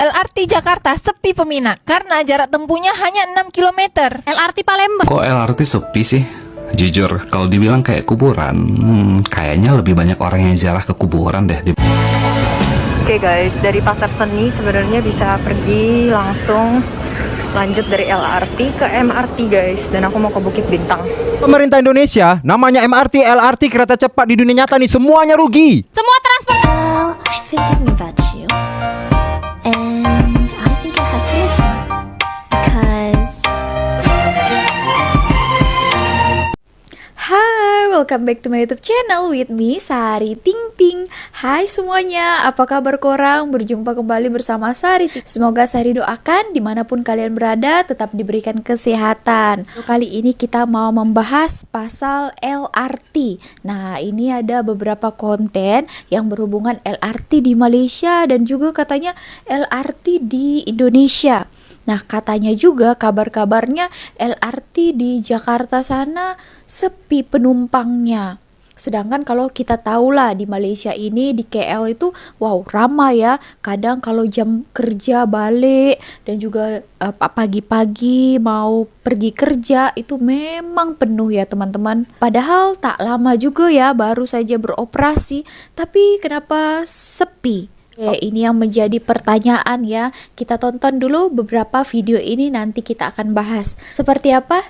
LRT Jakarta sepi peminat karena jarak tempuhnya hanya 6 km. LRT Palembang. Kok LRT sepi sih? Jujur, kalau dibilang kayak kuburan, kayaknya lebih banyak orang yang ziarah ke kuburan deh. Oke guys, dari Pasar Seni sebenarnya bisa pergi langsung lanjut dari LRT ke MRT guys. Dan aku mau ke Bukit Bintang. Pemerintah Indonesia, namanya MRT, LRT, kereta cepat di dunia nyata nih, semuanya rugi. Semua transportasi. I've been thinking about you, and I think I have to listen because. Hai, welcome back to my YouTube channel with me, Sari Ting Ting. Hai semuanya, apa kabar korang? Berjumpa kembali bersama Sari. Semoga Sari doakan dimanapun kalian berada tetap diberikan kesehatan. Kali ini kita mau membahas pasal LRT. Nah, ini ada beberapa konten yang berhubungan LRT di Malaysia dan juga katanya LRT di Indonesia. Nah, katanya juga kabar-kabarnya LRT di Jakarta sana sepi penumpangnya. Sedangkan kalau kita tahulah di Malaysia ini, di KL itu wow ramai ya. Kadang kalau jam kerja balik dan juga pagi-pagi mau pergi kerja itu memang penuh ya teman-teman. Padahal tak lama juga ya baru saja beroperasi, tapi kenapa sepi? Ini yang menjadi pertanyaan ya. Kita tonton dulu beberapa video ini, nanti kita akan bahas. Seperti apa?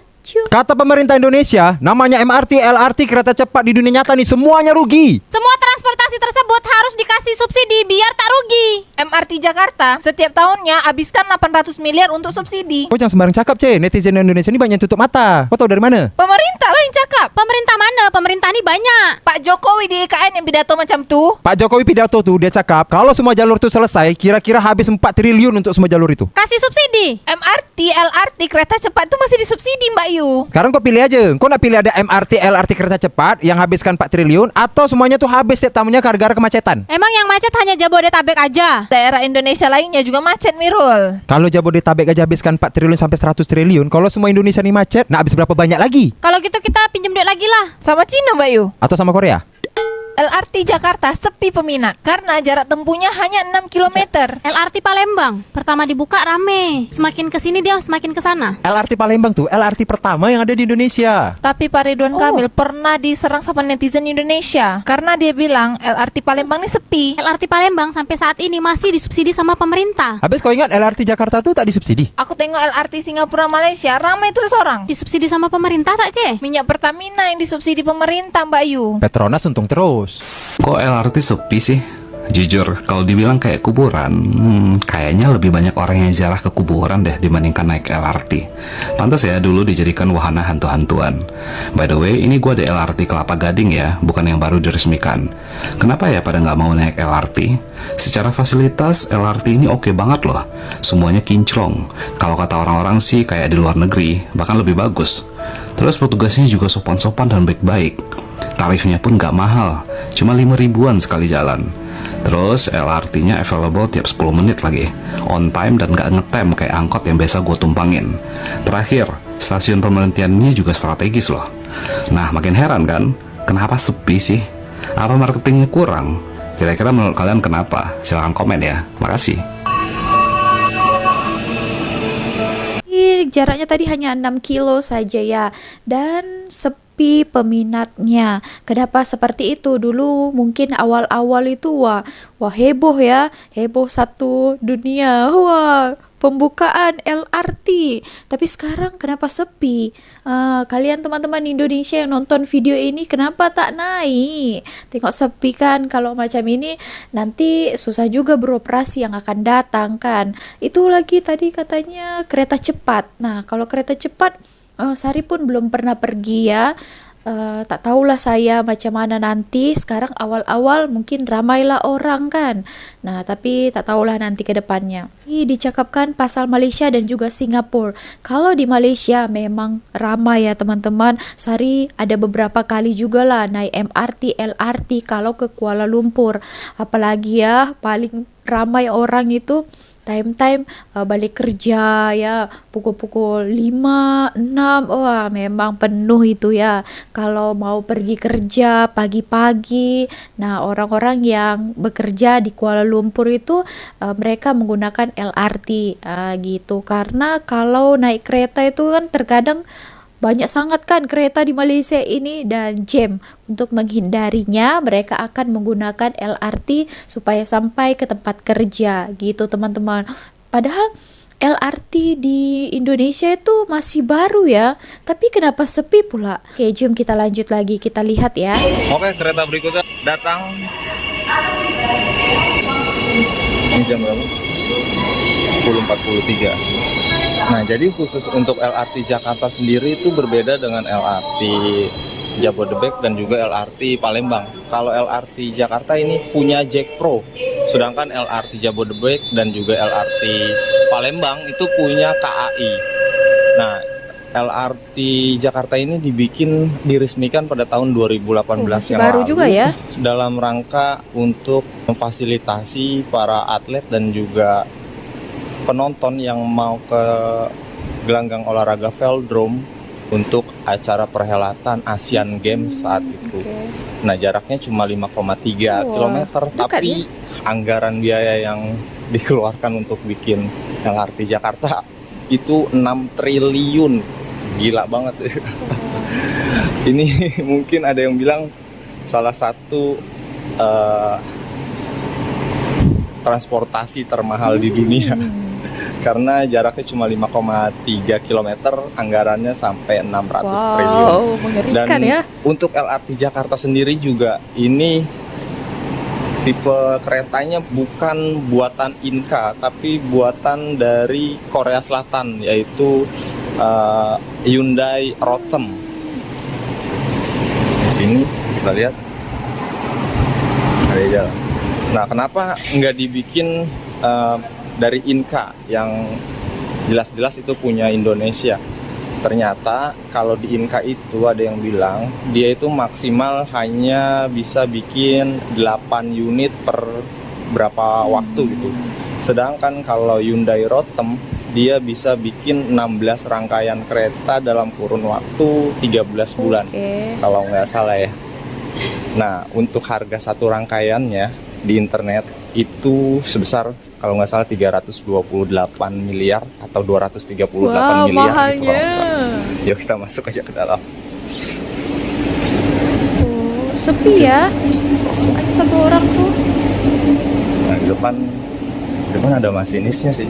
Kata pemerintah Indonesia, namanya MRT, LRT, kereta cepat di dunia nyata nih, semuanya rugi. Semua transportasi tersebut harus dikasih subsidi biar tak rugi. MRT Jakarta setiap tahunnya habiskan 800 miliar untuk subsidi. Kau jangan sembarang cakap, netizen Indonesia ini banyak yang tutup mata. Kau tahu dari mana? Pemerintah lah yang cakap. Pemerintah mana? Pemerintah ini banyak. Pak Jokowi di IKN yang pidato macam tuh. Pak Jokowi pidato tuh, dia cakap kalau semua jalur itu selesai, kira-kira habis 4 triliun untuk semua jalur itu. Kasih subsidi. MRT, LRT, kereta cepat itu masih disubsidi Mbak Yu. Sekarang kau pilih aja. Kau nak pilih ada MRT, LRT, kereta cepat yang habiskan 4 triliun atau semuanya tuh habis setiap tahunnya gara-gara kemacetan? Emang yang macet hanya Jabodetabek aja? Daerah Indonesia lainnya juga macet, Mirul. Kalau Jabodetabek aja habiskan 4 triliun sampai 100 triliun, kalau semua Indonesia ini macet, nak habis berapa banyak lagi? Kalau gitu kita pinjam duit lagi lah. Sama Cina Mbak Yu. Atau sama Korea? LRT Jakarta sepi peminat karena jarak tempuhnya hanya 6 km. LRT Palembang pertama dibuka rame. Semakin kesini dia semakin kesana. LRT Palembang tuh LRT pertama yang ada di Indonesia. Tapi Pak Ridwan Kamil pernah diserang sama netizen Indonesia karena dia bilang LRT Palembang ini sepi. LRT Palembang sampai saat ini masih disubsidi sama pemerintah. Habis kau ingat LRT Jakarta tuh tak disubsidi? Aku tengok LRT Singapura Malaysia ramai terus orang. Disubsidi sama pemerintah tak, Minyak Pertamina yang disubsidi pemerintah Mbak Yu. Petronas untung terus. Kok LRT sepi sih? Jujur, kalau dibilang kayak kuburan, kayaknya lebih banyak orang yang ziarah ke kuburan deh dibandingkan naik LRT. Pantas ya dulu dijadikan wahana hantu-hantuan. By the way, ini gua ada LRT Kelapa Gading ya, bukan yang baru diresmikan. Kenapa ya pada nggak mau naik LRT? Secara fasilitas, LRT ini oke banget loh. Semuanya kinclong. Kalau kata orang-orang sih kayak di luar negeri, bahkan lebih bagus. Terus petugasnya juga sopan-sopan dan baik-baik. Tarifnya pun nggak mahal, cuma 5 ribuan sekali jalan. Terus LRT-nya available tiap 10 menit lagi, on time dan nggak ngetem kayak angkot yang biasa gue tumpangin. Terakhir, stasiun pemberhentiannya juga strategis loh. Nah, makin heran kan, kenapa sepi sih? Apa marketingnya kurang? Kira-kira menurut kalian kenapa? Silahkan komen ya, makasih. Jaraknya tadi hanya 6 kilo saja ya, dan sepi peminatnya. Kenapa seperti itu? Dulu mungkin awal-awal itu wah heboh ya, heboh satu dunia, wah pembukaan LRT. Tapi sekarang kenapa sepi? Kalian teman-teman Indonesia yang nonton video ini kenapa tak naik? Tengok sepi kan, kalau macam ini nanti susah juga beroperasi yang akan datang kan. Itu lagi tadi katanya kereta cepat. Nah, kalau kereta cepat Sari pun belum pernah pergi ya. Tak tahulah saya macam mana nanti. Sekarang awal-awal mungkin ramailah orang kan. Nah, tapi tak tahulah nanti ke depannya. Ini dicakapkan pasal Malaysia dan juga Singapura. Kalau di Malaysia memang ramai ya teman-teman. Sari ada beberapa kali juga lah naik MRT, LRT kalau ke Kuala Lumpur. Apalagi ya paling ramai orang itu time-time balik kerja ya, pukul-pukul 5, 6, wah memang penuh itu ya. Kalau mau pergi kerja pagi-pagi, nah orang-orang yang bekerja di Kuala Lumpur itu mereka menggunakan LRT gitu. Karena kalau naik kereta itu kan terkadang banyak sangat kan kereta di Malaysia ini dan jam. Untuk menghindarinya mereka akan menggunakan LRT supaya sampai ke tempat kerja gitu teman-teman. Padahal LRT di Indonesia itu masih baru ya, tapi kenapa sepi pula? Oke, jom kita lanjut lagi, kita lihat ya. Oke, kereta berikutnya datang. Ini jam berapa? 10.43. Nah, jadi khusus untuk LRT Jakarta sendiri itu berbeda dengan LRT Jabodebek dan juga LRT Palembang. Kalau LRT Jakarta ini punya Jack Pro, sedangkan LRT Jabodebek dan juga LRT Palembang itu punya KAI. Nah, LRT Jakarta ini diresmikan pada tahun 2018 Masih yang baru lalu juga ya. dalam rangka untuk memfasilitasi para atlet dan juga penonton yang mau ke gelanggang olahraga velodrome untuk acara perhelatan Asian Games saat itu. Nah, jaraknya cuma 5,3 km, tapi anggaran biaya yang dikeluarkan untuk bikin LRT Jakarta itu 6 triliun. Gila banget. Ini mungkin ada yang bilang salah satu transportasi termahal di dunia. Karena jaraknya cuma 5,3 km, anggarannya sampai 600 triliun. Wow, mengerikan Dan ya. untuk LRT Jakarta sendiri juga ini tipe keretanya bukan buatan Inka, tapi buatan dari Korea Selatan, yaitu Hyundai Rotem. Di sini kita lihat ada jalan. Nah, kenapa nggak dibikin dari Inka yang jelas-jelas itu punya Indonesia? Ternyata kalau di Inka itu ada yang bilang dia itu maksimal hanya bisa bikin 8 unit per berapa waktu gitu. Sedangkan kalau Hyundai Rotem dia bisa bikin 16 rangkaian kereta dalam kurun waktu 13 bulan. Kalau nggak salah ya. Nah, untuk harga satu rangkaiannya di internet itu sebesar kalau nggak salah 328 miliar atau 238 miliar. Mahalnya. Gitu. Yuk kita masuk aja ke dalam. Sepi ya. Hanya satu orang tuh. Nah, di depan ada masinisnya sih.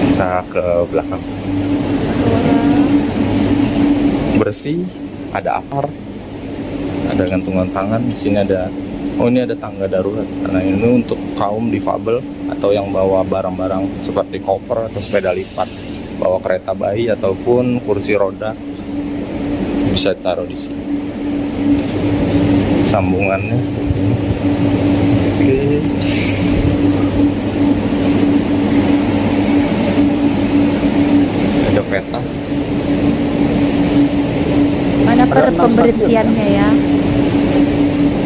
Kita ke belakang. Satu orang. Bersih, ada apar, ada gantungan tangan. Di sini ada, ini ada tangga darurat. Karena ini untuk kaum difabel atau yang bawa barang-barang seperti koper atau sepeda lipat, bawa kereta bayi ataupun kursi roda bisa taruh di sini. Sambungannya seperti ini. Oke. Ada peta. Mana pemberhentiannya ya?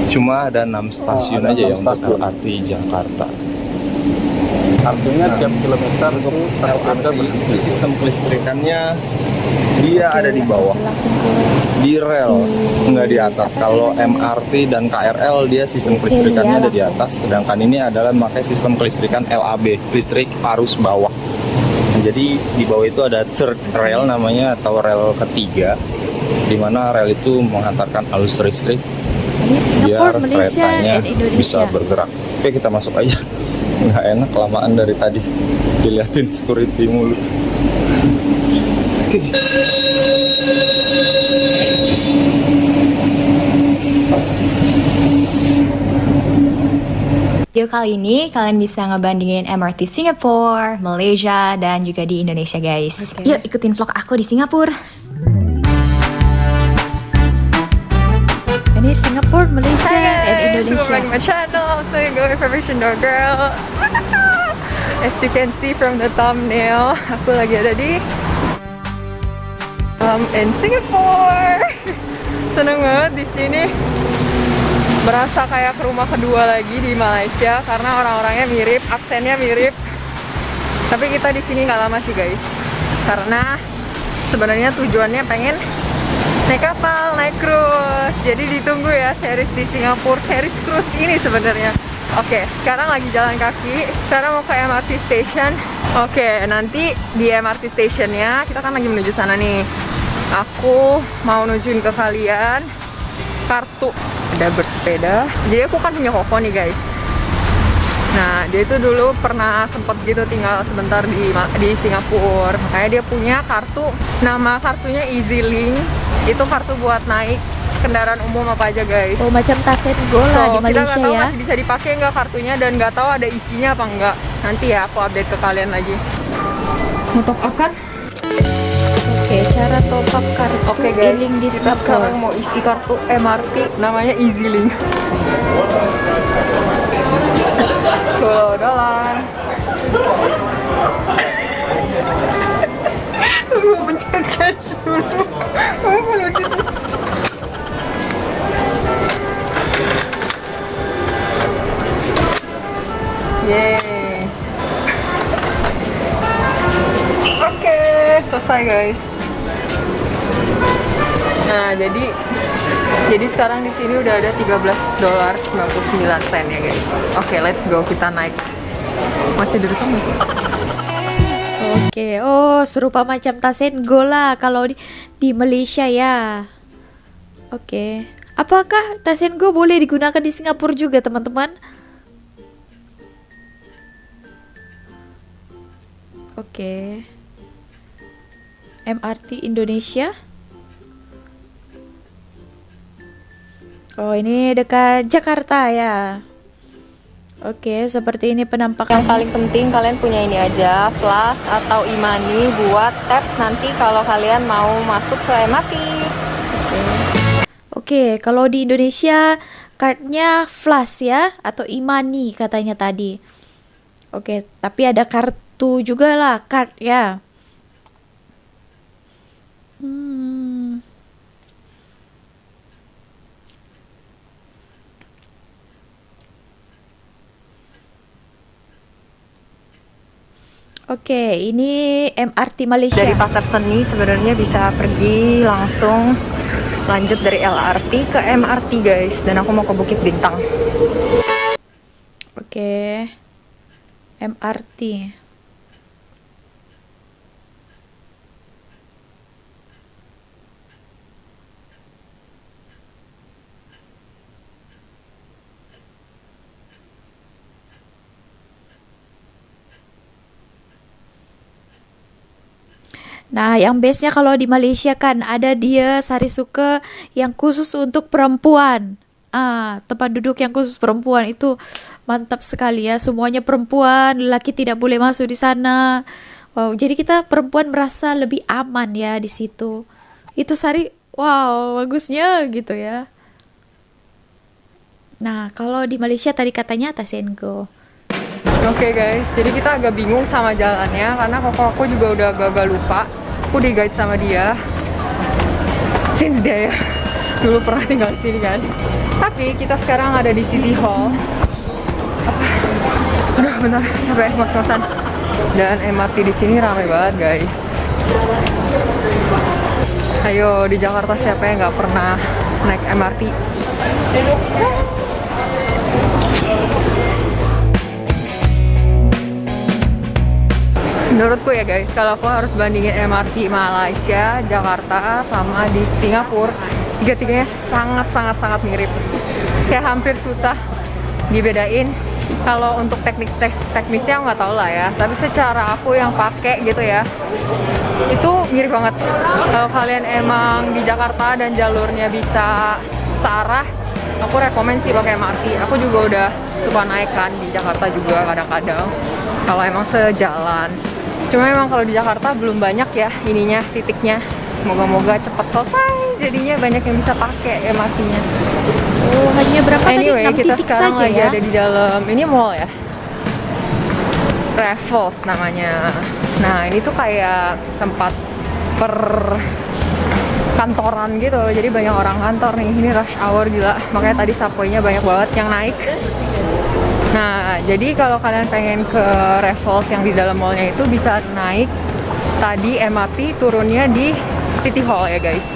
Cuma ada 6 stasiun aja yang untuk LRT Jakarta. Artinya tiap kilometer itu LRT sistem kelistrikannya dia ada di bawah, Langsung ke di rel, nggak di atas. Kalau MRT dan KRL dia sistem kelistrikannya ada di atas, sedangkan ini adalah memakai sistem kelistrikan LAB, listrik arus bawah. Nah, jadi di bawah itu ada third rail namanya atau rel ketiga, di mana rel itu menghantarkan arus listrik ini biar Singapura, Malaysia, keretanya dan Indonesia. bisa bergerak. Oke, kita masuk aja. Nggak enak kelamaan dari tadi diliatin security mulu. Oke. Video kali ini kalian bisa ngebandingin MRT Singapura, Malaysia, dan juga di Indonesia guys. Yuk ikutin vlog aku di Singapura. Ini Singapura, Malaysia, dan Indonesia. Welcome back to my channel. I'm still your girl, professional girl. As you can see from the thumbnail, aku lagi ada di in Singapore. Seneng banget di sini. Berasa kayak ke rumah kedua lagi di Malaysia karena orang-orangnya mirip, aksennya mirip. Tapi kita di sini nggak lama sih guys, karena sebenarnya tujuannya pengen naik kapal, naik cruise. Jadi ditunggu ya series di Singapura, series cruise ini sebenarnya. Oke, sekarang lagi jalan kaki. Sekarang mau ke MRT station. Oke, nanti di MRT stationnya kita kan lagi menuju sana nih. Aku mau nunjukin ke kalian kartu ada bersepeda. Jadi aku kan punya koko nih guys. Nah, dia itu dulu pernah sempet gitu tinggal sebentar di Singapura. Makanya dia punya kartu, nama kartunya EasyLink. Itu kartu buat naik kendaraan umum apa aja guys. Oh, macam Tasen Go lah di kita Malaysia nggak tahu ya. masih bisa dipakai nggak kartunya dan nggak tahu ada isinya apa enggak. Nanti ya aku update ke kalian lagi. Mau top up kan? Oke, cara top up kartu Oke guys, e-link di kita Singapura. sekarang mau isi kartu MRT namanya EasyLink. $10. Gue pencet cash dulu. Kamu mau lucu sih. Yeay. Oke, selesai guys. Nah, jadi sekarang di sini udah ada $13.99 ya guys. Oke, let's go, kita naik. Masih direkam masih? Oke, oh serupa macam Tasen Go lah kalau di Malaysia ya. Oke, apakah Tasen Go boleh digunakan di Singapura juga teman-teman? Oke, MRT Indonesia. Oh, ini dekat Jakarta ya. Oke, seperti ini penampakan. Yang paling penting kalian punya ini aja, Flash atau e-money buat tap nanti kalau kalian mau masuk ke MRT. Oke, kalau di Indonesia cardnya Flash ya atau e-money katanya tadi. Oke, tapi ada kartu juga lah, card ya. Oke, ini MRT Malaysia. Dari Pasar Seni sebenarnya bisa pergi langsung lanjut dari LRT ke MRT guys, dan aku mau ke Bukit Bintang. Oke, MRT. Nah, yang base-nya kalau di Malaysia kan ada dia Sarisuke yang khusus untuk perempuan. Tempat duduk yang khusus perempuan itu mantap sekali ya. Semuanya perempuan, laki tidak boleh masuk di sana. Wow, jadi kita perempuan merasa lebih aman ya di situ. Itu wow, bagusnya gitu ya. Nah, kalau di Malaysia tadi katanya Tasen Go. Oke guys, jadi kita agak bingung sama jalannya karena koko aku juga udah agak lupa. Aku di guide sama dia since dia ya dulu pernah tinggal di sini kan. Tapi kita sekarang ada di City Hall. Aduh, bentar, capek ngos-ngosan. Dan MRT di sini ramai banget guys. Ayo, di Jakarta siapa yang nggak pernah naik MRT? Menurutku ya guys, kalau aku harus bandingin MRT Malaysia, Jakarta, sama di Singapura, tiga-tiganya sangat mirip. Kayak hampir susah dibedain. Kalau untuk teknisnya nggak tahu lah ya. Tapi secara aku yang pakai gitu ya, itu mirip banget. Kalau kalian emang di Jakarta dan jalurnya bisa searah, aku rekomen sih pakai MRT. Aku juga udah suka naik kan di Jakarta juga kadang-kadang. Kalau emang sejalan. Cuma emang kalau di Jakarta belum banyak ya ininya, titiknya. Moga-moga cepat selesai, jadinya banyak yang bisa pakai MRT-nya. Oh, hanya berapa Anyway, tadi? 6 kita titik sekarang saja lagi ya. ada di dalam, ini mall ya, Raffles namanya. Nah, ini tuh kayak tempat kantoran gitu, jadi banyak orang kantor nih. Ini rush hour gila, makanya tadi subway-nya banyak banget yang naik. Nah, jadi kalau kalian pengen ke Raffles yang di dalam mallnya itu bisa naik tadi MRT, turunnya di City Hall ya guys.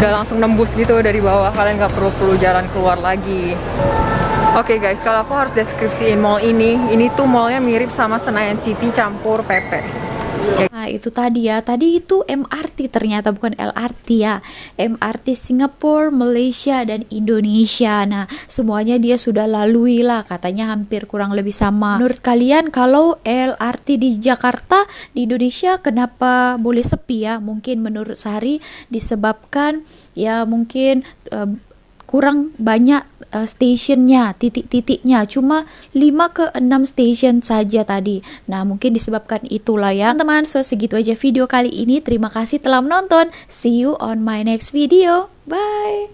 Udah langsung nembus gitu dari bawah, kalian nggak perlu jalan keluar lagi. Oke guys, kalau aku harus deskripsiin mall ini tuh mallnya mirip sama Senayan City campur PP. Nah itu tadi ya, tadi itu MRT ternyata bukan LRT ya. MRT Singapura, Malaysia, dan Indonesia. Nah semuanya dia sudah lalui lah, katanya hampir kurang lebih sama. Menurut kalian kalau LRT di Jakarta, di Indonesia kenapa boleh sepi ya? Mungkin menurut Sari disebabkan ya mungkin kurang banyak stationnya, titik-titiknya, cuma 5 ke 6 station saja tadi. Nah mungkin disebabkan itulah ya teman-teman. So segitu aja video kali ini, terima kasih telah menonton. See you on my next video, bye.